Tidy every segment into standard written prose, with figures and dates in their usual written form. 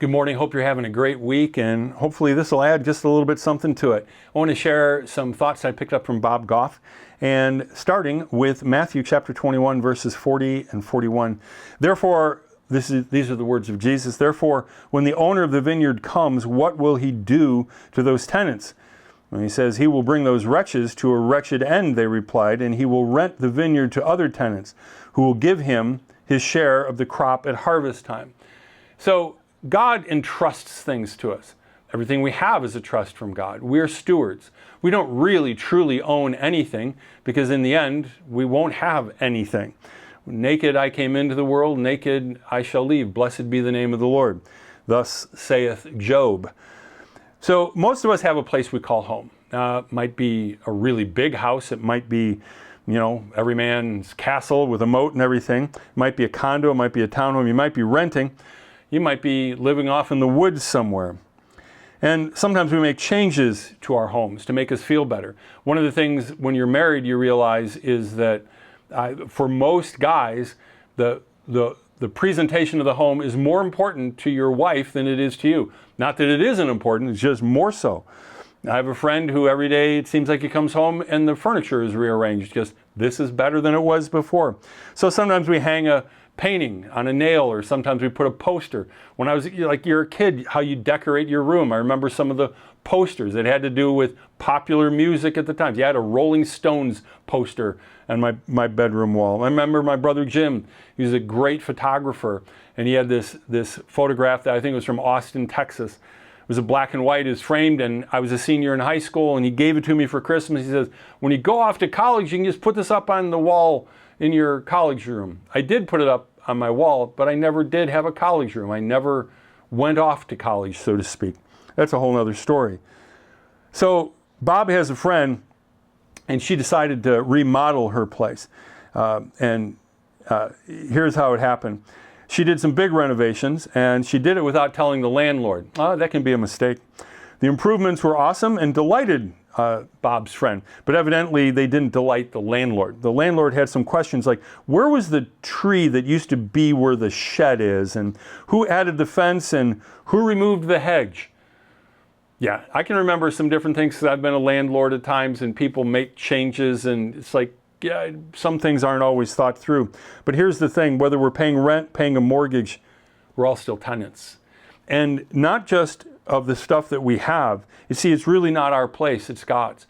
Good morning. Hope you're having a great week, and hopefully this will add just a little bit something to it. I want to share some thoughts I picked up from Bob Goff, and starting with Matthew chapter 21, verses 40 and 41. Therefore, these are the words of Jesus. Therefore, when the owner of the vineyard comes, what will he do to those tenants? And he says, he will bring those wretches to a wretched end, they replied, and he will rent the vineyard to other tenants, who will give him his share of the crop at harvest time. So God entrusts things to us. Everything we have is a trust from God. We're stewards. We don't really truly own anything, because in the end, we won't have anything. Naked I came into the world, naked I shall leave. Blessed be the name of the Lord. Thus saith Job. So most of us have a place we call home. It might be a really big house. It might be, every man's castle with a moat and everything. It might be a condo. It might be a townhome. You might be renting. You might be living off in the woods somewhere. And sometimes we make changes to our homes to make us feel better. One of the things when you're married you realize is that for most guys, the presentation of the home is more important to your wife than it is to you. Not that it isn't important, it's just more so. I have a friend who every day it seems like he comes home and the furniture is rearranged. Just, this is better than it was before. So sometimes we hang a painting on a nail, or sometimes we put a poster. When I was you're a kid, how you decorate your room. I remember some of the posters that had to do with popular music at the time. You had a Rolling Stones poster on my bedroom wall. I remember my brother Jim. He was a great photographer, and he had this photograph that I think was from Austin, Texas. It was a black and white. It was framed, and I was a senior in high school, and he gave it to me for Christmas. He says, when you go off to college, you can just put this up on the wall in your college room. I did put it up on my wall, but I never did have a college room. I never went off to college, so to speak. That's a whole other story. So Bob has a friend, and she decided to remodel her place. Here's how it happened. She did some big renovations, and she did it without telling the landlord. That can be a mistake. The improvements were awesome and delighted Bob's friend, but evidently they didn't delight the landlord. The landlord had some questions like, where was the tree that used to be where the shed is, and who added the fence, and who removed the hedge? Yeah, I can remember some different things because I've been a landlord at times, and people make changes, and it's like, yeah, some things aren't always thought through. But here's the thing, whether we're paying rent, paying a mortgage, we're all still tenants. And not just of the stuff that we have. You see, it's really not our place, it's God's.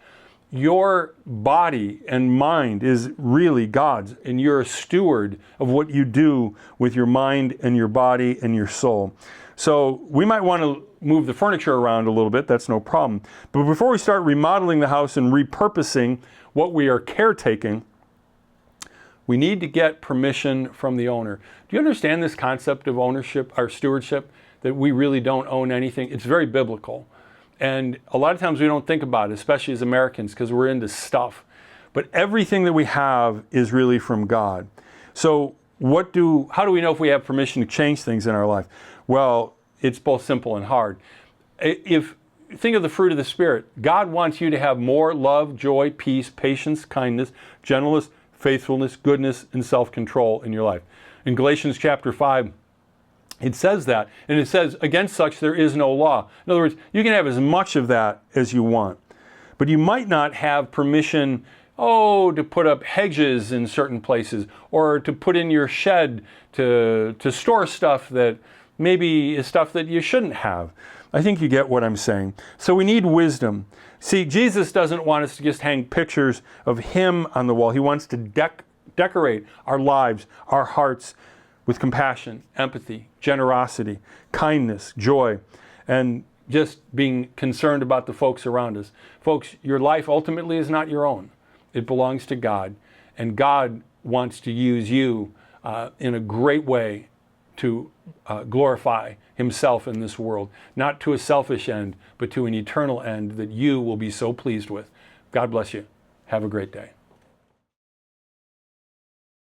Your body and mind is really God's, and you're a steward of what you do with your mind and your body and your soul. So we might want to move the furniture around a little bit, that's no problem. But before we start remodeling the house and repurposing what we are caretaking, we need to get permission from the owner. Do you understand this concept of ownership, or stewardship? That we really don't own anything. It's very biblical. And a lot of times we don't think about it, especially as Americans, because we're into stuff. But everything that we have is really from God. So how do we know if we have permission to change things in our life? Well, it's both simple and hard. Think of the fruit of the Spirit. God wants you to have more love, joy, peace, patience, kindness, gentleness, faithfulness, goodness, and self-control in your life. In Galatians chapter 5, it says that, and it says, against such there is no law. In other words, you can have as much of that as you want, but you might not have permission, to put up hedges in certain places, or to put in your shed to store stuff that maybe is stuff that you shouldn't have. I think you get what I'm saying. So we need wisdom. See, Jesus doesn't want us to just hang pictures of Him on the wall. He wants to decorate our lives, our hearts, with compassion, empathy, generosity, kindness, joy, and just being concerned about the folks around us. Folks, your life ultimately is not your own. It belongs to God, and God wants to use you in a great way to glorify Himself in this world, not to a selfish end, but to an eternal end that you will be so pleased with. God bless you. Have a great day.